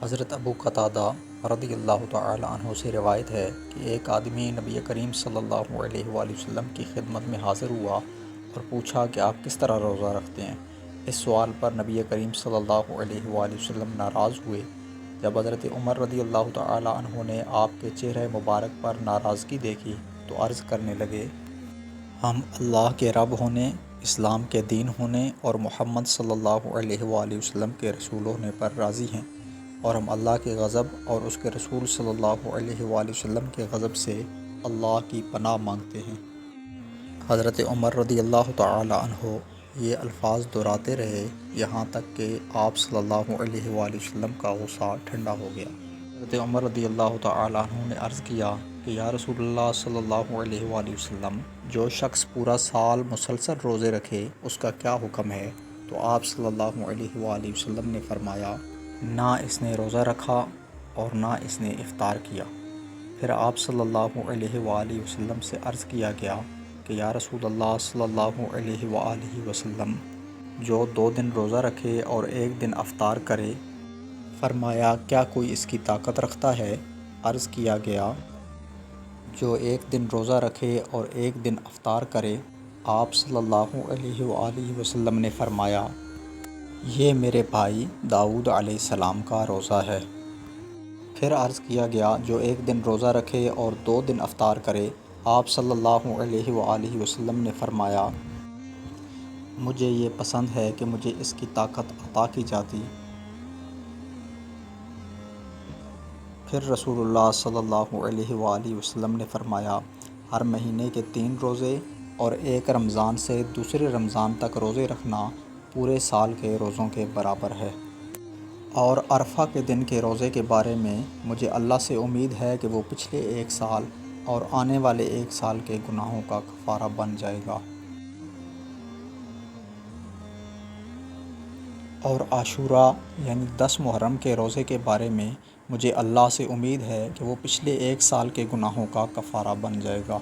حضرت ابو قتادہ رضی اللہ تعالی عنہ سے روایت ہے کہ ایک آدمی نبی کریم صلی اللہ علیہ وآلہ وسلم کی خدمت میں حاضر ہوا اور پوچھا کہ آپ کس طرح روزہ رکھتے ہیں۔ اس سوال پر نبی کریم صلی اللہ علیہ وآلہ وسلم ناراض ہوئے۔ جب حضرت عمر رضی اللہ تعالی عنہ نے آپ کے چہرہ مبارک پر ناراضگی دیکھی تو عرض کرنے لگے، ہم اللہ کے رب ہونے، اسلام کے دین ہونے اور محمد صلی اللہ علیہ وآلہ وسلم کے رسول ہونے پر راضی ہیں، اور ہم اللہ کے غضب اور اس کے رسول صلی اللہ علیہ وآلہ وسلم کے غضب سے اللہ کی پناہ مانگتے ہیں۔ حضرت عمر رضی اللہ تعالی عنہ یہ الفاظ دہراتے رہے یہاں تک کہ آپ صلی اللہ علیہ وآلہ وسلم کا غصہ ٹھنڈا ہو گیا۔ حضرت عمر رضی اللہ تعالی عنہ نے عرض کیا کہ یا رسول اللہ صلی اللہ علیہ وآلہ وسلم، جو شخص پورا سال مسلسل روزے رکھے اس کا کیا حکم ہے؟ تو آپ صلی اللہ علیہ وآلہ وسلم نے فرمایا، نہ اس نے روزہ رکھا اور نہ اس نے افطار کیا۔ پھر آپ صلی اللہ علیہ وآلہ وسلم سے عرض کیا گیا کہ یا رسول اللہ صلی اللہ علیہ وآلہ وسلم، جو 2 دن روزہ رکھے اور 1 دن افطار کرے۔ فرمایا، کیا کوئی اس کی طاقت رکھتا ہے؟ عرض کیا گیا، جو 1 دن روزہ رکھے اور 1 دن افطار کرے۔ آپ صلی اللہ علیہ وآلہ وسلم نے فرمایا، یہ میرے بھائی داؤد علیہ السلام کا روزہ ہے۔ پھر عرض کیا گیا، جو 1 دن روزہ رکھے اور 2 دن افطار کرے۔ آپ صلی اللہ علیہ وآلہ وسلم نے فرمایا، مجھے یہ پسند ہے کہ مجھے اس کی طاقت عطا کی جاتی۔ پھر رسول اللہ صلی اللہ علیہ وآلہ وسلم نے فرمایا، ہر مہینے کے 3 روزے اور 1 رمضان سے دوسرے رمضان تک روزے رکھنا پورے سال کے روزوں کے برابر ہے۔ اور عرفہ کے دن کے روزے کے بارے میں مجھے اللہ سے امید ہے کہ وہ پچھلے 1 سال اور آنے والے 1 سال کے گناہوں کا کفارہ بن جائے گا۔ اور عاشوراء یعنی 10 محرم کے روزے کے بارے میں مجھے اللہ سے امید ہے کہ وہ پچھلے 1 سال کے گناہوں کا کفارہ بن جائے گا۔